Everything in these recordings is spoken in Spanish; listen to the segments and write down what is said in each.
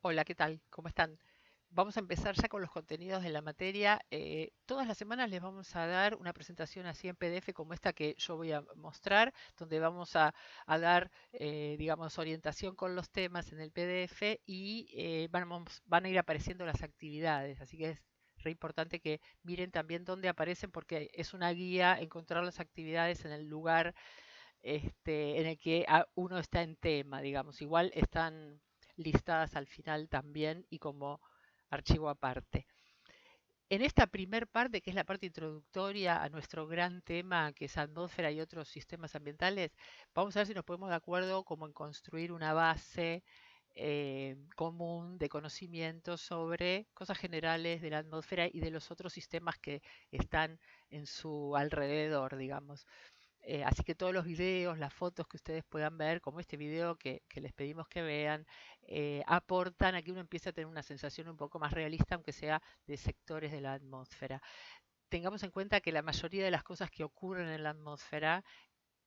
Hola, ¿qué tal? ¿Cómo están? Vamos a empezar ya con los contenidos de la materia. Todas las semanas les vamos a dar una presentación así en PDF como esta que yo voy a mostrar, donde vamos a dar, digamos, orientación con los temas en el PDF y van a ir apareciendo las actividades. Así que es re importante que miren también dónde aparecen porque es una guía encontrar las actividades en el lugar en el que uno está en tema, digamos. Igual están listadas al final también y como archivo aparte. En esta primer parte, que es la parte introductoria a nuestro gran tema, que es atmósfera y otros sistemas ambientales, vamos a ver si nos ponemos de acuerdo como en construir una base común de conocimiento sobre cosas generales de la atmósfera y de los otros sistemas que están en su alrededor, digamos. Así que todos los videos, las fotos que ustedes puedan ver, como este video que les pedimos que vean, aportan a que uno empiece a tener una sensación un poco más realista, aunque sea de sectores de la atmósfera. Tengamos en cuenta que la mayoría de las cosas que ocurren en la atmósfera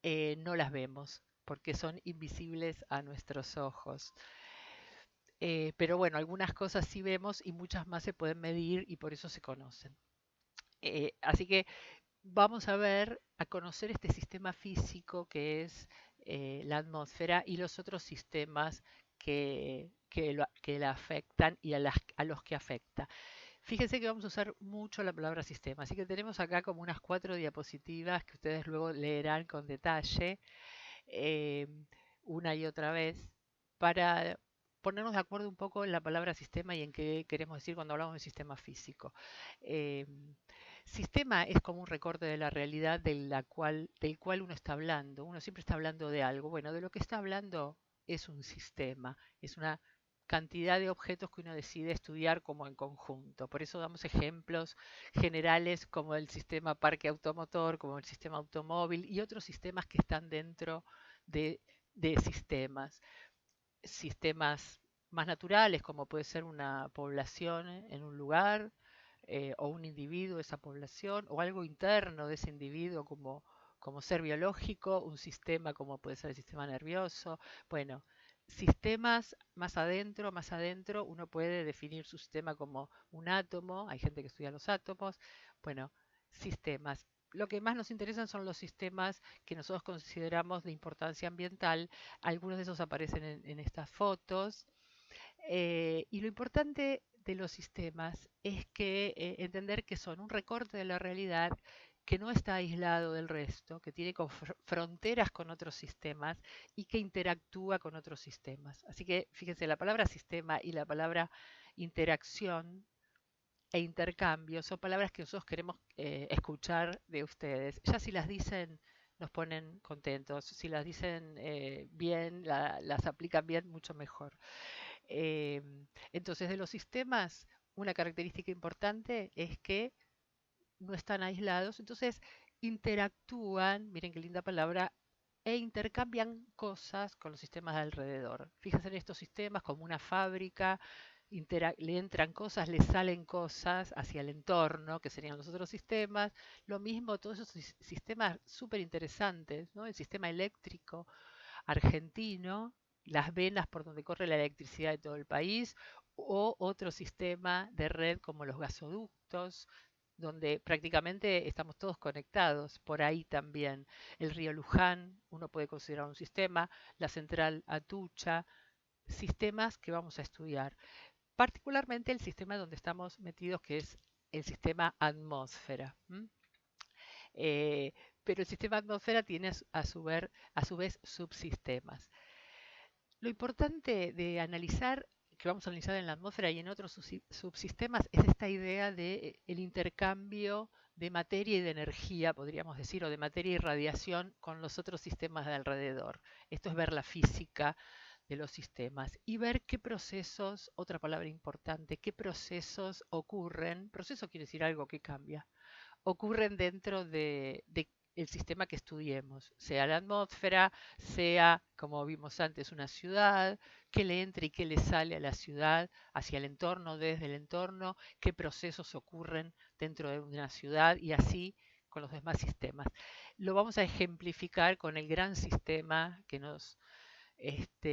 no las vemos porque son invisibles a nuestros ojos. Pero bueno, algunas cosas sí vemos y muchas más se pueden medir y por eso se conocen. Así que vamos a ver, a conocer este sistema físico que es la atmósfera y los otros sistemas que la afectan y a los que afecta. Fíjense que vamos a usar mucho la palabra sistema, así que tenemos acá como unas 4 diapositivas que ustedes luego leerán con detalle eh, una y otra vez para ponernos de acuerdo un poco en la palabra sistema y en qué queremos decir cuando hablamos de sistema físico. Eh, Sistema es como un recorte de la realidad del cual uno está hablando. Uno siempre está hablando de algo. Bueno, de lo que está hablando es un sistema, es una cantidad de objetos que uno decide estudiar como en conjunto. Por eso damos ejemplos generales como el sistema parque automotor, como el sistema automóvil y otros sistemas que están dentro de, de sistemas. Sistemas más naturales, como puede ser una población en un lugar, o un individuo de esa población, o algo interno de ese individuo como ser biológico, un sistema como puede ser el sistema nervioso. Bueno, sistemas más adentro, uno puede definir su sistema como un átomo, hay gente que estudia los átomos, bueno, sistemas. Lo que más nos interesan son los sistemas que nosotros consideramos de importancia ambiental. Algunos de esos aparecen en estas fotos. Y lo importante de los sistemas es que entender que son un recorte de la realidad que no está aislado del resto, que tiene fronteras con otros sistemas y que interactúa con otros sistemas. Así que fíjense, la palabra sistema y la palabra interacción e intercambio son palabras que nosotros queremos escuchar de ustedes. Ya si las dicen nos ponen contentos, si las dicen bien, las aplican bien, mucho mejor. Eh, entonces, de los sistemas, una característica importante es que no están aislados, entonces interactúan, miren qué linda palabra, e intercambian cosas con los sistemas de alrededor. Fíjense en estos sistemas como una fábrica, le entran cosas, le salen cosas hacia el entorno, que serían los otros sistemas. Lo mismo, todos esos sistemas súper interesantes, ¿no? El sistema eléctrico argentino, las venas por donde corre la electricidad de todo el país, o otro sistema de red como los gasoductos, donde prácticamente estamos todos conectados, por ahí también. El río Luján, uno puede considerar un sistema, la central Atucha, sistemas que vamos a estudiar. Particularmente el sistema donde estamos metidos, que es el sistema atmósfera. Eh, pero el sistema atmósfera tiene a su vez subsistemas. Lo importante de analizar, que vamos a analizar en la atmósfera y en otros subsistemas, es esta idea de el intercambio de materia y de energía, podríamos decir, o de materia y radiación con los otros sistemas de alrededor. Esto es ver la física de los sistemas y ver qué procesos, otra palabra importante, qué procesos ocurren. Proceso quiere decir algo que cambia, ocurren dentro de el sistema que estudiemos, sea la atmósfera, sea, como vimos antes, una ciudad, qué le entra y qué le sale a la ciudad, hacia el entorno, desde el entorno, qué procesos ocurren dentro de una ciudad y así con los demás sistemas. Lo vamos a ejemplificar con el gran sistema que nos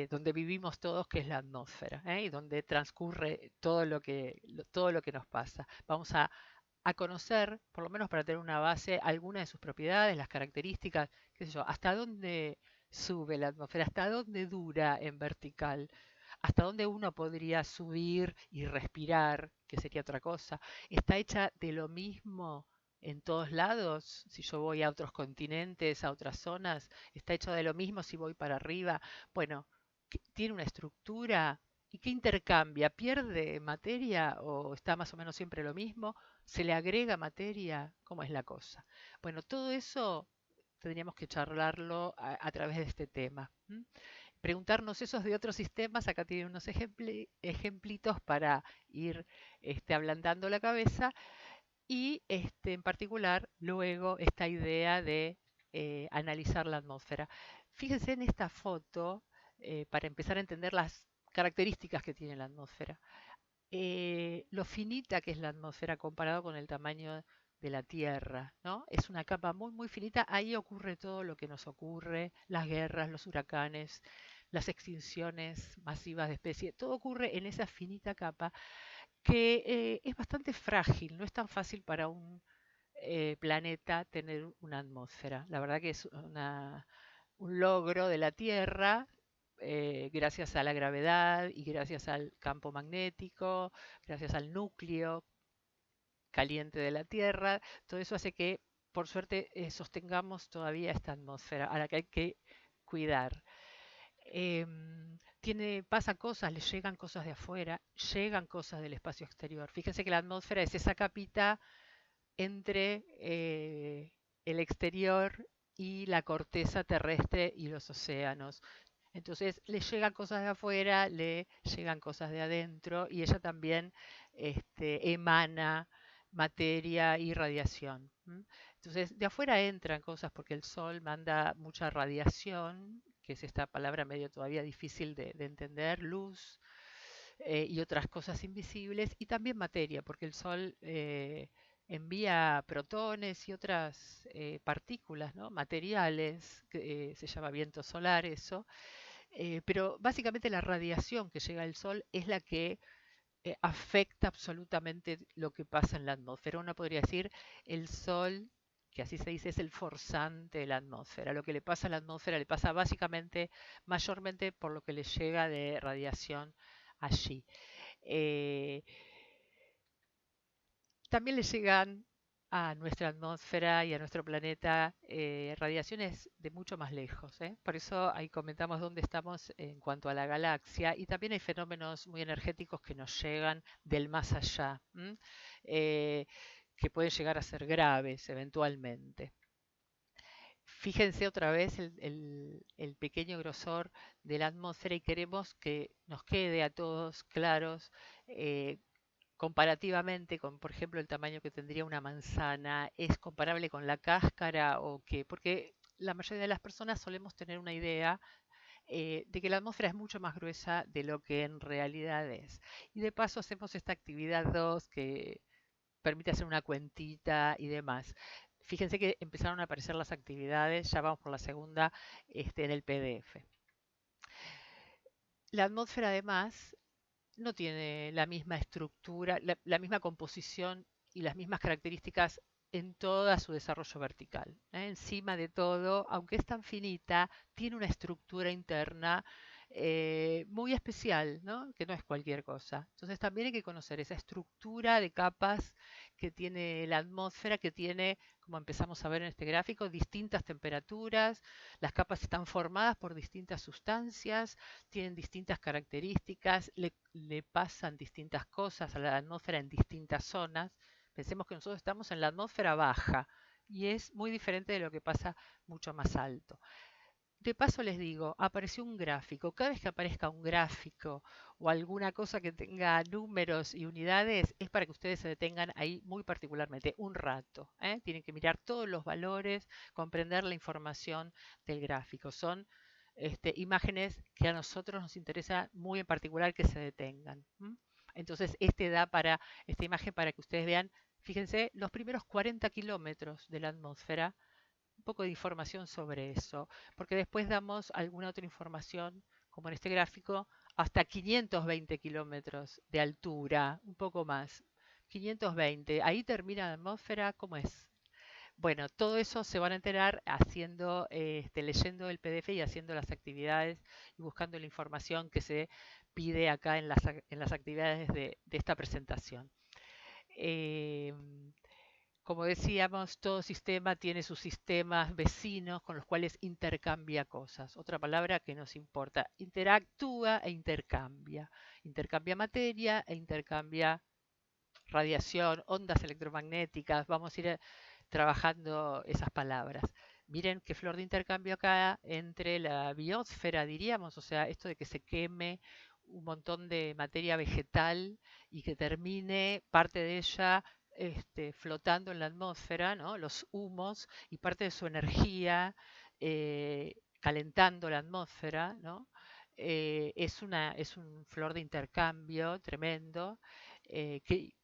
donde vivimos todos, que es la atmósfera, ¿eh? Y donde transcurre todo lo que nos pasa. Vamos a conocer, por lo menos para tener una base, algunas de sus propiedades, las características, qué sé yo, hasta dónde sube la atmósfera, hasta dónde dura en vertical, hasta dónde uno podría subir y respirar, que sería otra cosa. ¿Está hecha de lo mismo en todos lados? Si yo voy a otros continentes, a otras zonas, ¿está hecho de lo mismo si voy para arriba? Bueno, ¿tiene una estructura? ¿Y qué intercambia? ¿Pierde materia o está más o menos siempre lo mismo? ¿Se le agrega materia? ¿Cómo es la cosa? Bueno, todo eso tendríamos que charlarlo a través de este tema. ¿M? Preguntarnos esos de otros sistemas. Acá tienen unos ejemplitos para ir ablandando la cabeza y en particular luego esta idea de analizar la atmósfera. Fíjense en esta foto para empezar a entender las características que tiene la atmósfera. Lo finita que es la atmósfera comparado con el tamaño de la Tierra, ¿no? Es una capa muy, muy finita. Ahí ocurre todo lo que nos ocurre, las guerras, los huracanes, las extinciones masivas de especies. Todo ocurre en esa finita capa que es bastante frágil. No es tan fácil para un planeta tener una atmósfera. La verdad que es un logro de la Tierra, gracias a la gravedad y gracias al campo magnético, gracias al núcleo caliente de la Tierra. Todo eso hace que, por suerte, sostengamos todavía esta atmósfera a la que hay que cuidar. Pasa cosas, le llegan cosas de afuera, llegan cosas del espacio exterior. Fíjense que la atmósfera es esa capita entre el exterior y la corteza terrestre y los océanos. Entonces le llegan cosas de afuera, le llegan cosas de adentro y ella también emana materia y radiación. Entonces de afuera entran cosas porque el sol manda mucha radiación, que es esta palabra medio todavía difícil de entender, luz y otras cosas invisibles, y también materia, porque el sol envía protones y otras partículas, ¿no? Materiales, que se llama viento solar eso, pero básicamente la radiación que llega al Sol es la que afecta absolutamente lo que pasa en la atmósfera. Uno podría decir el Sol, que así se dice, es el forzante de la atmósfera. Lo que le pasa a la atmósfera le pasa básicamente, mayormente por lo que le llega de radiación allí. Eh, También le llegan a nuestra atmósfera y a nuestro planeta radiaciones de mucho más lejos, ¿eh? Por eso ahí comentamos dónde estamos en cuanto a la galaxia y también hay fenómenos muy energéticos que nos llegan del más allá, eh, que pueden llegar a ser graves eventualmente. Fíjense otra vez el pequeño grosor de la atmósfera y queremos que nos quede a todos claros comparativamente con, por ejemplo, el tamaño que tendría una manzana. ¿Es comparable con la cáscara o qué? Porque la mayoría de las personas solemos tener una idea de que la atmósfera es mucho más gruesa de lo que en realidad es. Y de paso hacemos esta actividad 2 que permite hacer una cuentita y demás. Fíjense que empezaron a aparecer las actividades, ya vamos por la segunda en el PDF. La atmósfera además no tiene la misma estructura, la misma composición y las mismas características en todo su desarrollo vertical, ¿eh? Encima de todo, aunque es tan finita, tiene una estructura interna muy especial, ¿no? Que no es cualquier cosa. Entonces también hay que conocer esa estructura de capas que tiene la atmósfera, que tiene, como empezamos a ver en este gráfico, distintas temperaturas. Las capas están formadas por distintas sustancias, tienen distintas características, le pasan distintas cosas a la atmósfera en distintas zonas. Pensemos que nosotros estamos en la atmósfera baja y es muy diferente de lo que pasa mucho más alto. De paso les digo, apareció un gráfico. Cada vez que aparezca un gráfico o alguna cosa que tenga números y unidades, es para que ustedes se detengan ahí muy particularmente un rato, ¿eh? Tienen que mirar todos los valores, comprender la información del gráfico. Son imágenes que a nosotros nos interesa muy en particular que se detengan. Entonces, da para esta imagen para que ustedes vean, fíjense, los primeros 40 kilómetros de la atmósfera, un poco de información sobre eso, porque después damos alguna otra información como en este gráfico, hasta 520 kilómetros de altura, un poco más. 520, ahí termina la atmósfera, ¿cómo es? Bueno, todo eso se van a enterar haciendo, leyendo el PDF y haciendo las actividades y buscando la información que se pide acá en las actividades de esta presentación. Eh, Como decíamos, todo sistema tiene sus sistemas vecinos con los cuales intercambia cosas. Otra palabra que nos importa, interactúa e intercambia. Intercambia materia e intercambia radiación, ondas electromagnéticas. Vamos a ir trabajando esas palabras. Miren qué flor de intercambio acá entre la biosfera, diríamos, o sea, esto de que se queme un montón de materia vegetal y que termine parte de ella flotando en la atmósfera, ¿no? Los humos y parte de su energía calentando la atmósfera, ¿no? Es un flor de intercambio tremendo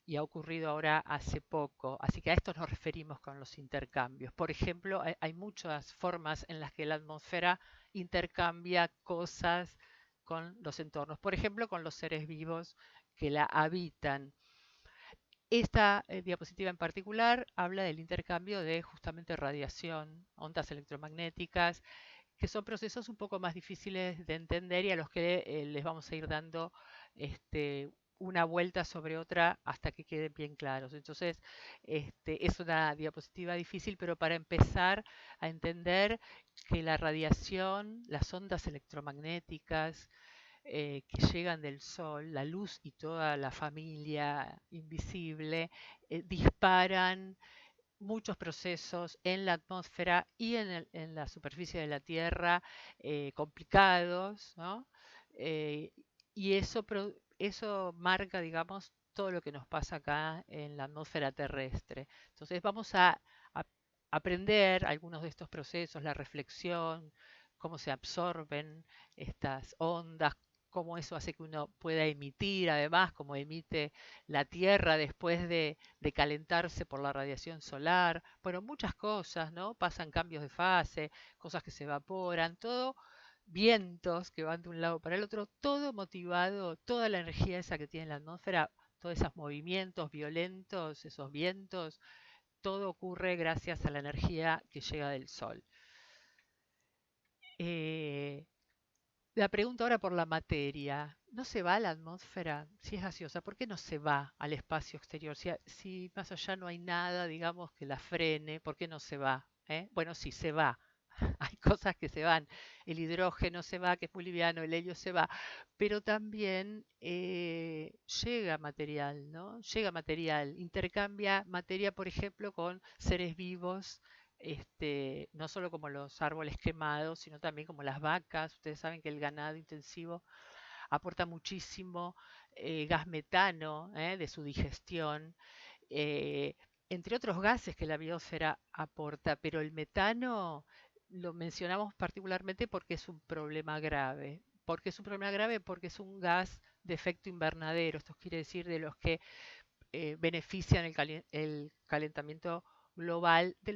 y ha ocurrido ahora hace poco. Así que a esto nos referimos con los intercambios. Por ejemplo, hay muchas formas en las que la atmósfera intercambia cosas con los entornos. Por ejemplo, con los seres vivos que la habitan. Esta diapositiva en particular habla del intercambio de justamente radiación, ondas electromagnéticas, que son procesos un poco más difíciles de entender y a los que les vamos a ir dando una vuelta sobre otra hasta que queden bien claros. Entonces, es una diapositiva difícil, pero para empezar a entender que la radiación, las ondas electromagnéticas que llegan del Sol, la luz y toda la familia invisible, disparan muchos procesos en la atmósfera y en la superficie de la Tierra complicados, ¿no? Eh, y eso marca, digamos, todo lo que nos pasa acá en la atmósfera terrestre. Entonces vamos a aprender algunos de estos procesos, la reflexión, cómo se absorben estas ondas, cómo eso hace que uno pueda emitir, además, como emite la Tierra después de calentarse por la radiación solar. Bueno, muchas cosas, ¿no? Pasan cambios de fase, cosas que se evaporan, todo vientos que van de un lado para el otro, todo motivado, toda la energía esa que tiene la atmósfera, todos esos movimientos violentos, esos vientos, todo ocurre gracias a la energía que llega del Sol. Eh, la pregunta ahora por la materia. ¿No se va a la atmósfera si es gaseosa? ¿Por qué no se va al espacio exterior? Si más allá no hay nada, digamos, que la frene, ¿por qué no se va? Bueno, sí, se va. Hay cosas que se van. El hidrógeno se va, que es muy liviano, el helio se va. Pero también llega material, ¿no? Llega material. Intercambia materia, por ejemplo, con seres vivos no solo como los árboles quemados, sino también como las vacas. Ustedes saben que el ganado intensivo aporta muchísimo gas metano de su digestión, eh, entre otros gases que la biosfera aporta, pero el metano lo mencionamos particularmente porque es un problema grave. ¿Por qué es un problema grave? Porque es un gas de efecto invernadero. Esto quiere decir de los que benefician el calentamiento global, de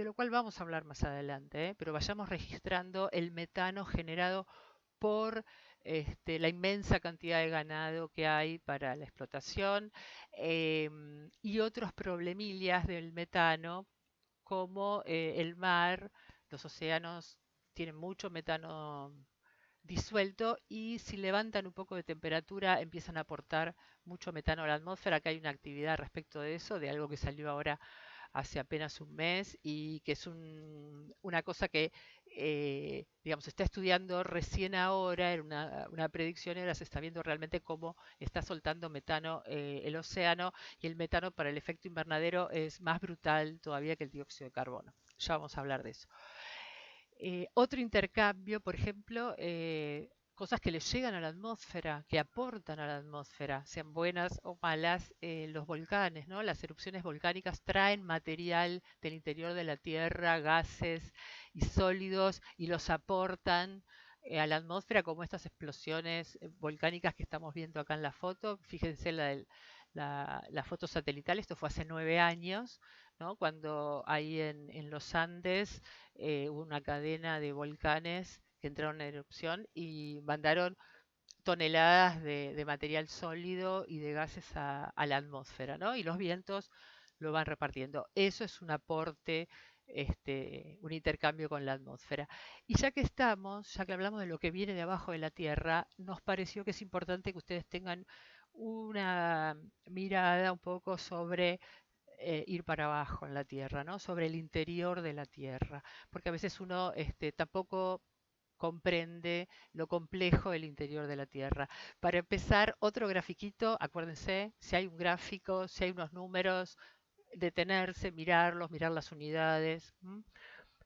lo cual vamos a hablar más adelante, pero vayamos registrando el metano generado por la inmensa cantidad de ganado que hay para la explotación y otros problemillas del metano como el mar, los océanos tienen mucho metano disuelto y si levantan un poco de temperatura empiezan a aportar mucho metano a la atmósfera. Acá hay una actividad respecto de eso, de algo que salió ahora hace apenas un mes y que es una cosa que, digamos, se está estudiando recién ahora, en una predicción, y ahora se está viendo realmente cómo está soltando metano el océano y el metano para el efecto invernadero es más brutal todavía que el dióxido de carbono. Ya vamos a hablar de eso. Otro intercambio, por ejemplo, cosas que le llegan a la atmósfera, que aportan a la atmósfera, sean buenas o malas, los volcanes, ¿no? Las erupciones volcánicas traen material del interior de la Tierra, gases y sólidos, y los aportan a la atmósfera, como estas explosiones volcánicas que estamos viendo acá en la foto. Fíjense la foto satelital, esto fue hace 9 años, ¿no? Cuando ahí en los Andes hubo una cadena de volcanes que entraron en erupción y mandaron toneladas de material sólido y de gases a la atmósfera, ¿no? Y los vientos lo van repartiendo. Eso es un aporte, un intercambio con la atmósfera. Y ya que estamos, ya que hablamos de lo que viene de abajo de la Tierra, nos pareció que es importante que ustedes tengan una mirada un poco sobre ir para abajo en la Tierra, ¿no? Sobre el interior de la Tierra, porque a veces uno tampoco comprende lo complejo del interior de la Tierra. Para empezar, otro grafiquito, acuérdense, si hay un gráfico, si hay unos números, detenerse, mirarlos, mirar las unidades.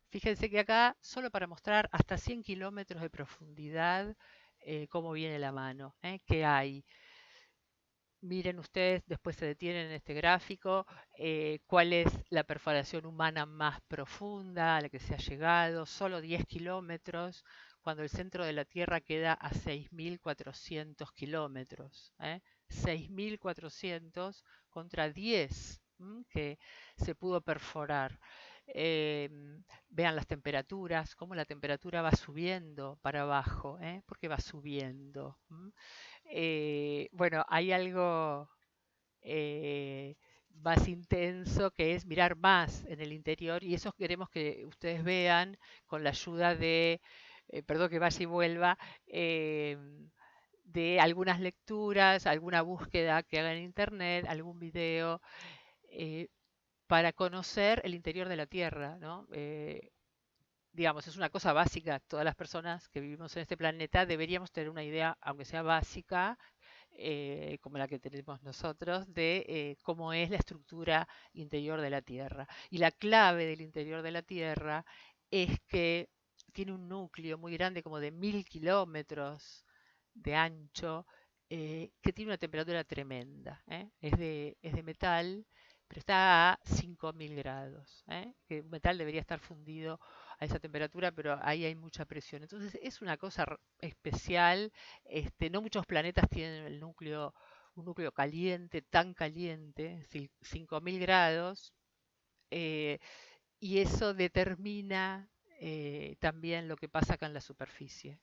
Fíjense que acá, solo para mostrar hasta 100 kilómetros de profundidad, cómo viene la mano, qué hay. Miren ustedes, después se detienen en este gráfico, cuál es la perforación humana más profunda a la que se ha llegado, solo 10 kilómetros, cuando el centro de la Tierra queda a 6.400 kilómetros. 6.400 contra 10 que se pudo perforar. Eh, Vean las temperaturas, cómo la temperatura va subiendo para abajo, porque va subiendo. Bueno, hay algo eh, más intenso que es mirar más en el interior y eso queremos que ustedes vean con la ayuda de, perdón que vaya y vuelva, eh, de algunas lecturas, alguna búsqueda que hagan en internet, algún video, eh, para conocer el interior de la Tierra, ¿no? Digamos, es una cosa básica. Todas las personas que vivimos en este planeta deberíamos tener una idea, aunque sea básica, como la que tenemos nosotros, de cómo es la estructura interior de la Tierra. Y la clave del interior de la Tierra es que tiene un núcleo muy grande, como de 1.000 kilómetros de ancho, que tiene una temperatura tremenda. Es de metal, pero está a 5.000 grados. Que el metal debería estar fundido a esa temperatura, pero ahí hay mucha presión. Entonces es una cosa especial. No muchos planetas tienen un núcleo caliente, tan caliente, 5.000 grados, eh, y eso determina también lo que pasa acá en la superficie.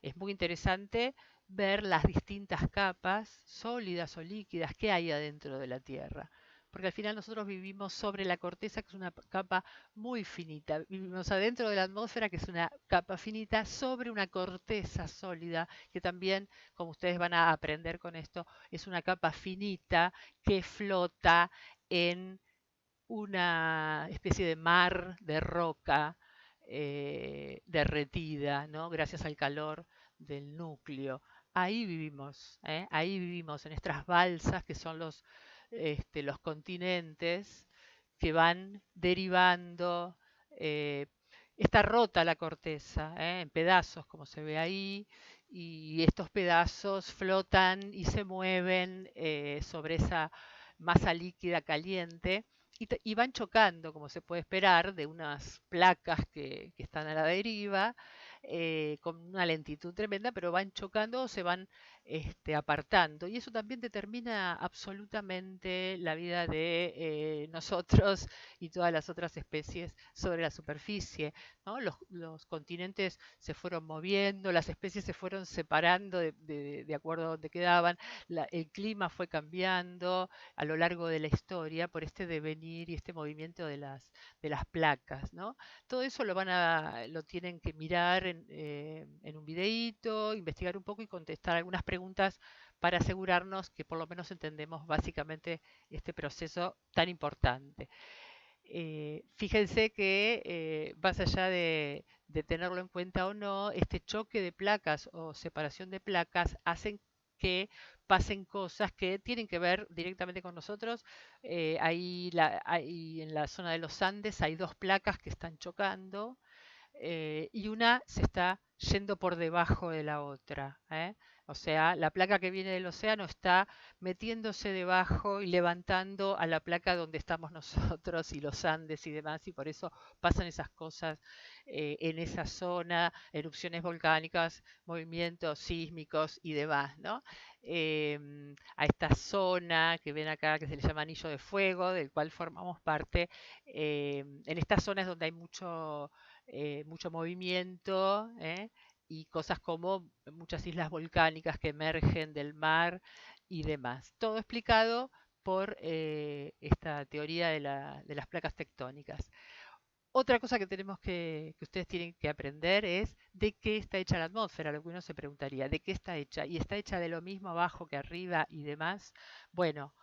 Es muy interesante ver las distintas capas, sólidas o líquidas, que hay adentro de la Tierra. Porque al final nosotros vivimos sobre la corteza, que es una capa muy finita. Vivimos adentro de la atmósfera, que es una capa finita, sobre una corteza sólida, que también, como ustedes van a aprender con esto, es una capa finita que flota en una especie de mar de roca derretida, ¿no? Gracias al calor del núcleo. Ahí vivimos en estas balsas que son los continentes que van derivando. eh, Está rota la corteza, en pedazos, como se ve ahí, y estos pedazos flotan y se mueven sobre esa masa líquida caliente y van chocando, como se puede esperar, de unas placas que están a la deriva, con una lentitud tremenda, pero van chocando o se van apartando. Y eso también determina absolutamente la vida de nosotros y todas las otras especies sobre la superficie, ¿no? Los continentes se fueron moviendo, las especies se fueron separando de acuerdo a donde quedaban, el clima fue cambiando a lo largo de la historia por este devenir y este movimiento de las placas, ¿no? Todo eso lo tienen que mirar en un videíto, investigar un poco y contestar algunas preguntas para asegurarnos que por lo menos entendemos básicamente este proceso tan importante. Fíjense que más allá de tenerlo en cuenta o no, este choque de placas o separación de placas hacen que pasen cosas que tienen que ver directamente con nosotros. Ahí en la zona de los Andes hay dos placas que están chocando, y una se está yendo por debajo de la otra. O sea, la placa que viene del océano está metiéndose debajo y levantando a la placa donde estamos nosotros y los Andes y demás, y por eso pasan esas cosas en esa zona, erupciones volcánicas, movimientos sísmicos y demás, ¿no? A esta zona que ven acá, que se le llama Anillo de Fuego, del cual formamos parte, en estas zonas donde hay mucho mucho movimiento, y cosas como muchas islas volcánicas que emergen del mar y demás. Todo explicado por esta teoría de las placas tectónicas. Otra cosa que tenemos que ustedes tienen que aprender es de qué está hecha la atmósfera, lo que uno se preguntaría, ¿de qué está hecha? ¿Y está hecha de lo mismo abajo que arriba y demás? Bueno,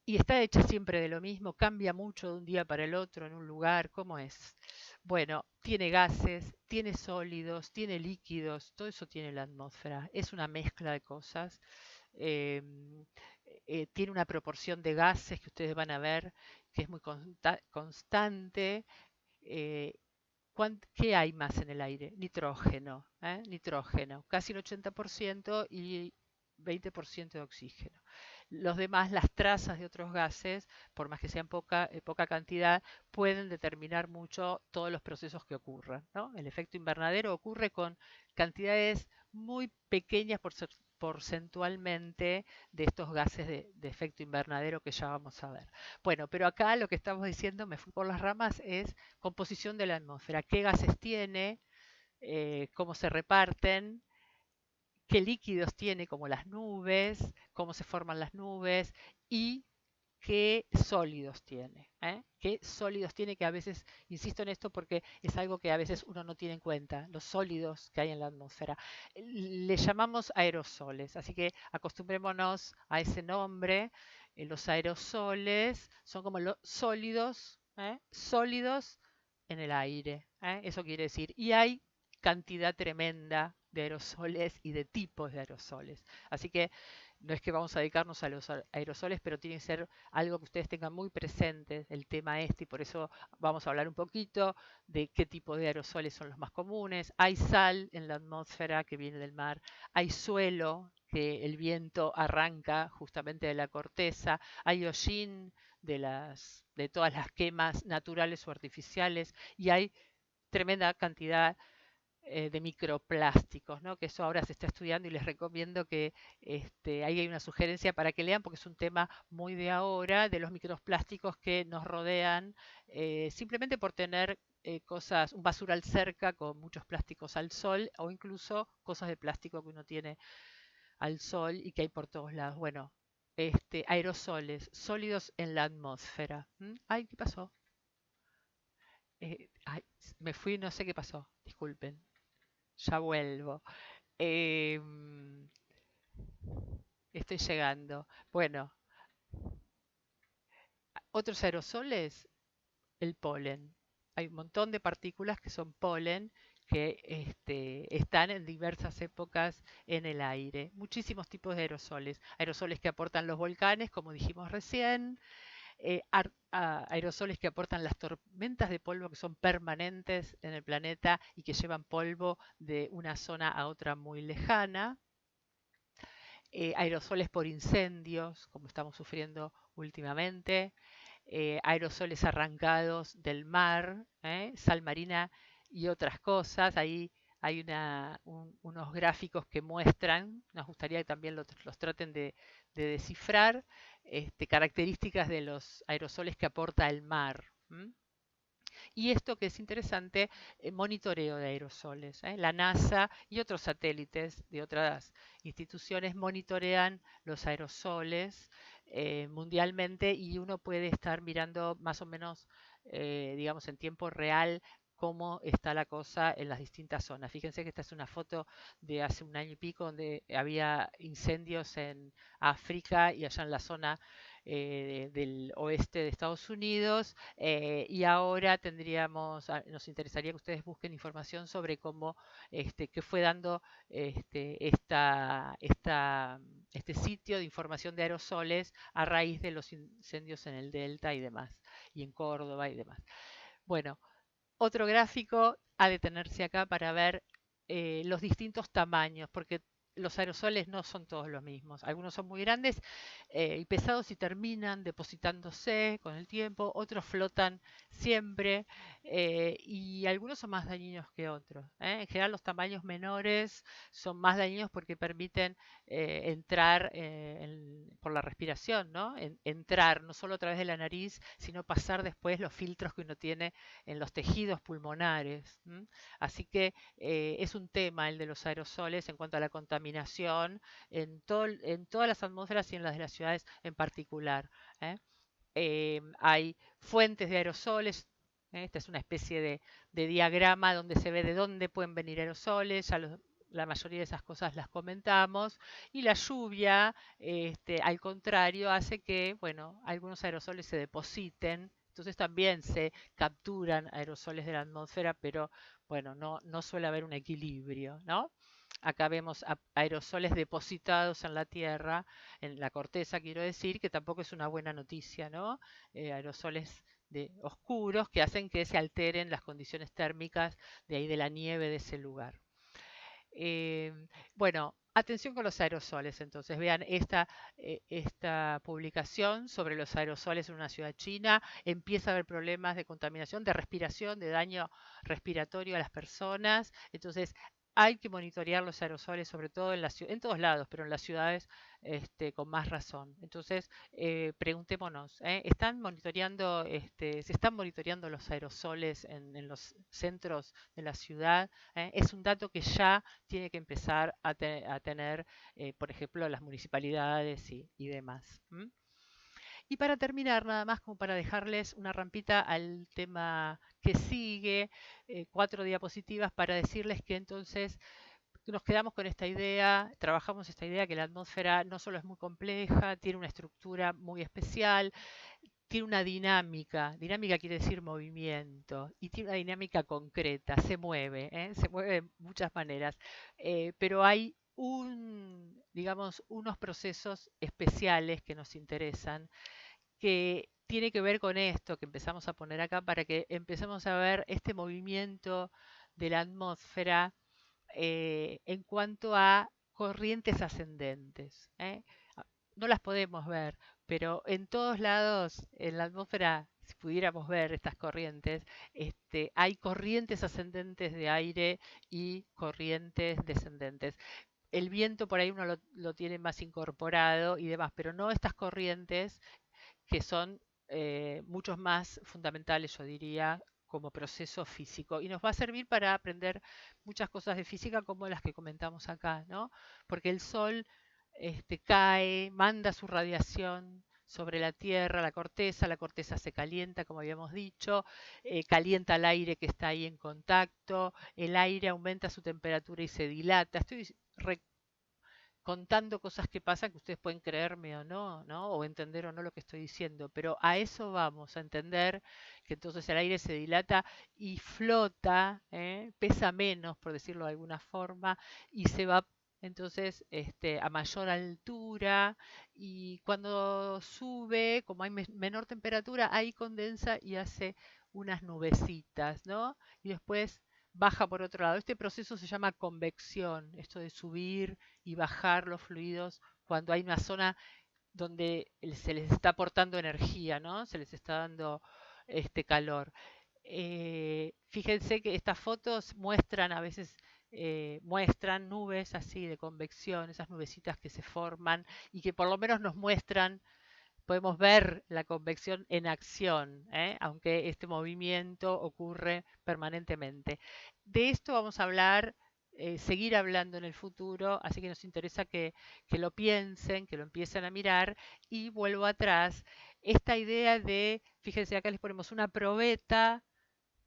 y está hecha siempre de lo mismo, cambia mucho de un día para el otro en un lugar, ¿cómo es? Bueno, tiene gases, tiene sólidos, tiene líquidos, todo eso tiene la atmósfera, es una mezcla de cosas. eh, Tiene una proporción de gases que ustedes van a ver que es muy constante. eh, ¿Qué hay más en el aire? Nitrógeno, nitrógeno, casi el 80% y 20% de oxígeno. Los demás, las trazas de otros gases, por más que sean poca cantidad, pueden determinar mucho todos los procesos que ocurran, ¿no? El efecto invernadero ocurre con cantidades muy pequeñas porcentualmente de estos gases de efecto invernadero que ya vamos a ver. Bueno, pero acá lo que estamos diciendo, me fui por las ramas, es composición de la atmósfera, qué gases tiene, cómo se reparten, qué líquidos tiene, como las nubes, cómo se forman las nubes y qué sólidos tiene. Qué sólidos tiene, que a veces, insisto en esto porque es algo que a veces uno no tiene en cuenta, los sólidos que hay en la atmósfera. Le llamamos aerosoles, así que acostumbrémonos a ese nombre. Los aerosoles son como los sólidos, sólidos en el aire. Eso quiere decir. Y hay cantidad tremenda de aerosoles y de tipos de aerosoles. Así que no es que vamos a dedicarnos a los aerosoles, pero tiene que ser algo que ustedes tengan muy presente, el tema este, y por eso vamos a hablar un poquito de qué tipo de aerosoles son los más comunes. Hay sal en la atmósfera que viene del mar, hay suelo que el viento arranca justamente de la corteza, hay hollín de todas las quemas naturales o artificiales, y hay tremenda cantidad de microplásticos, ¿no? Que eso ahora se está estudiando y les recomiendo que ahí hay una sugerencia para que lean porque es un tema muy de ahora, de los microplásticos que nos rodean simplemente por tener cosas, un basural cerca con muchos plásticos al sol o incluso cosas de plástico que uno tiene al sol y que hay por todos lados. Bueno, aerosoles sólidos en la atmósfera. Ay, ¿qué pasó? Ay, me fui, no sé qué pasó, disculpen. Ya vuelvo. Em, Estoy llegando. Bueno, otros aerosoles, el polen. Hay un montón de partículas que son polen que están en diversas épocas en el aire. Muchísimos tipos de aerosoles. Aerosoles que aportan los volcanes, como dijimos recién. Aerosoles que aportan las tormentas de polvo que son permanentes en el planeta y que llevan polvo de una zona a otra muy lejana. Aerosoles por incendios, como estamos sufriendo últimamente, aerosoles arrancados del mar, sal marina y otras cosas. Ahí hay unos gráficos que muestran, nos gustaría que también los traten de descifrar, características de los aerosoles que aporta el mar. Y esto que es interesante, monitoreo de aerosoles. La NASA y otros satélites de otras instituciones monitorean los aerosoles mundialmente y uno puede estar mirando más o menos, digamos, en tiempo real cómo está la cosa en las distintas zonas. Fíjense que esta es una foto de hace un año y pico donde había incendios en África y allá en la zona del oeste de Estados Unidos, y ahora nos interesaría que ustedes busquen información sobre cómo, qué fue dando este sitio de información de aerosoles a raíz de los incendios en el Delta y demás, y en Córdoba y demás. Bueno, otro gráfico ha de tenerse acá para ver los distintos tamaños, porque los aerosoles no son todos los mismos. Algunos son muy grandes y pesados y terminan depositándose con el tiempo, otros flotan siempre y algunos son más dañinos que otros. En general los tamaños menores son más dañinos porque permiten entrar por la respiración, ¿no? Entrar no solo a través de la nariz, sino pasar después los filtros que uno tiene en los tejidos pulmonares. Así que es un tema el de los aerosoles en cuanto a la contaminación en todas las atmósferas y en las de las ciudades en particular. ¿eh? Hay fuentes de aerosoles. Esta es una especie de diagrama donde se ve de dónde pueden venir aerosoles. La mayoría de esas cosas las comentamos. Y la lluvia, al contrario, hace que, bueno, algunos aerosoles se depositen. Entonces también se capturan aerosoles de la atmósfera, pero bueno, no suele haber un equilibrio, ¿no? Acá vemos aerosoles depositados en la Tierra, en la corteza, quiero decir, que tampoco es una buena noticia, ¿no? Aerosoles oscuros que hacen que se alteren las condiciones térmicas de ahí de la nieve de ese lugar. Eh, bueno, atención con los aerosoles, entonces vean esta publicación sobre los aerosoles en una ciudad china. Empieza a haber problemas de contaminación, de respiración, de daño respiratorio a las personas. Entonces hay que monitorear los aerosoles, sobre todo en todos lados, pero en las ciudades con más razón. Entonces, preguntémonos, se están monitoreando los aerosoles en los centros de la ciudad? Es un dato que ya tiene que empezar a tener, por ejemplo, las municipalidades y demás. Y para terminar, nada más como para dejarles una rampita al tema que sigue, 4 diapositivas para decirles que entonces nos quedamos con esta idea, trabajamos esta idea que la atmósfera no solo es muy compleja, tiene una estructura muy especial, tiene una dinámica quiere decir movimiento, y tiene una dinámica concreta, se mueve de muchas maneras, pero hay digamos, unos procesos especiales que nos interesan, que tiene que ver con esto que empezamos a poner acá para que empecemos a ver este movimiento de la atmósfera en cuanto a corrientes ascendentes. No las podemos ver, pero en todos lados en la atmósfera, si pudiéramos ver estas corrientes, hay corrientes ascendentes de aire y corrientes descendentes. El viento por ahí uno lo tiene más incorporado y demás, pero no estas corrientes que son muchos más fundamentales, yo diría, como proceso físico. Y nos va a servir para aprender muchas cosas de física como las que comentamos acá, ¿no? Porque el Sol cae, manda su radiación sobre la corteza se calienta, como habíamos dicho, calienta el aire que está ahí en contacto, el aire aumenta su temperatura y se dilata. Estoy contando cosas que pasan que ustedes pueden creerme o no, ¿no? O entender o no lo que estoy diciendo, pero a eso vamos, a entender que entonces el aire se dilata y flota, pesa menos, por decirlo de alguna forma, y se va entonces a mayor altura, y cuando sube, como hay menor temperatura, ahí condensa y hace unas nubecitas, ¿no? Y después baja por otro lado. Este proceso se llama convección, esto de subir y bajar los fluidos cuando hay una zona donde se les está aportando energía, ¿no? Se les está dando este calor. Fíjense que estas fotos muestran a veces muestran nubes así de convección, esas nubecitas que se forman y que por lo menos nos muestran, podemos ver la convección en acción, aunque este movimiento ocurre permanentemente. De esto vamos a hablar, seguir hablando en el futuro, así que nos interesa que lo piensen, que lo empiecen a mirar. Y vuelvo atrás, esta idea de, fíjense, acá les ponemos una probeta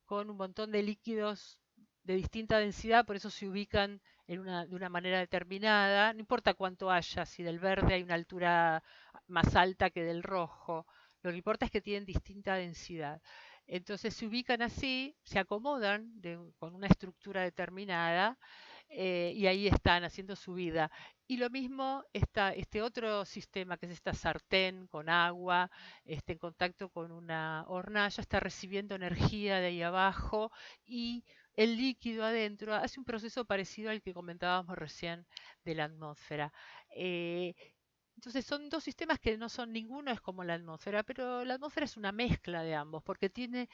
con un montón de líquidos de distinta densidad, por eso se ubican de una manera determinada, no importa cuánto haya, si del verde hay una altura más alta que del rojo, lo que importa es que tienen distinta densidad. Entonces se ubican así, se acomodan con una estructura determinada y ahí están haciendo su vida. Y lo mismo este otro sistema, que es esta sartén con agua, en contacto con una hornalla, está recibiendo energía de ahí abajo y el líquido adentro hace un proceso parecido al que comentábamos recién de la atmósfera. Eh, entonces son dos sistemas que no son, ninguno es como la atmósfera, pero la atmósfera es una mezcla de ambos porque tiene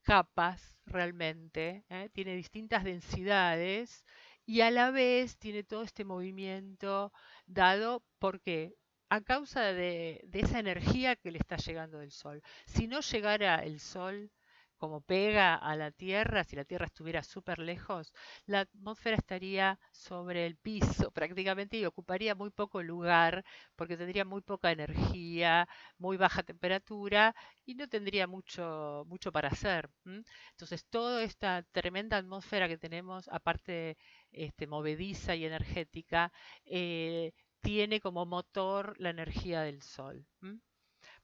capas realmente, tiene distintas densidades y a la vez tiene todo este movimiento dado porque a causa de esa energía que le está llegando del Sol. Si no llegara el Sol como pega a la Tierra, si la Tierra estuviera súper lejos, la atmósfera estaría sobre el piso prácticamente y ocuparía muy poco lugar porque tendría muy poca energía, muy baja temperatura y no tendría mucho para hacer. Entonces, toda esta tremenda atmósfera que tenemos, aparte movediza y energética, tiene como motor la energía del Sol.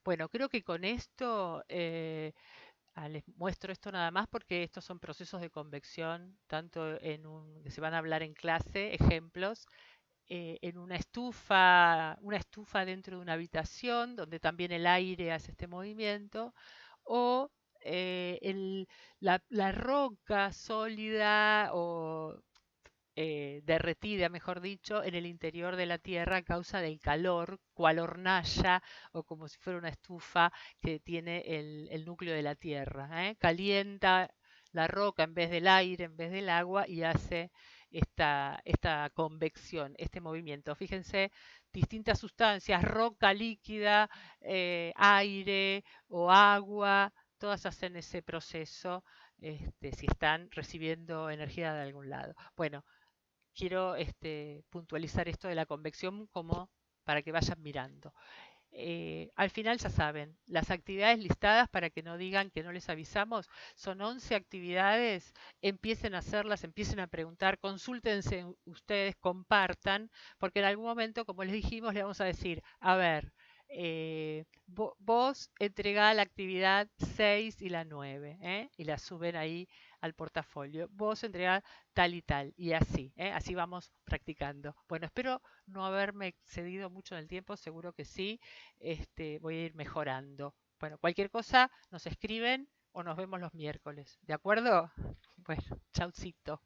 Bueno, creo que con esto les muestro esto nada más porque estos son procesos de convección, tanto que se van a hablar en clase, ejemplos, en una estufa dentro de una habitación donde también el aire hace este movimiento, o la roca sólida o derretida, mejor dicho, en el interior de la Tierra a causa del calor, cual hornalla o como si fuera una estufa que tiene el núcleo de la Tierra. Calienta la roca en vez del aire, en vez del agua y hace esta convección, este movimiento. Fíjense, distintas sustancias, roca líquida, aire o agua, todas hacen ese proceso si están recibiendo energía de algún lado. Bueno, quiero puntualizar esto de la convección como para que vayan mirando. Al final ya saben, las actividades listadas para que no digan que no les avisamos, son 11 actividades, empiecen a hacerlas, empiecen a preguntar, consúltense ustedes, compartan, porque en algún momento, como les dijimos, le vamos a decir, a ver, vos entregá la actividad 6 y la 9, y la suben ahí al portafolio. Vos entregá tal y tal, y así, así vamos practicando. Bueno, espero no haberme excedido mucho en el tiempo, seguro que sí, voy a ir mejorando. Bueno, cualquier cosa nos escriben o nos vemos los miércoles, ¿de acuerdo? Bueno, chaucito.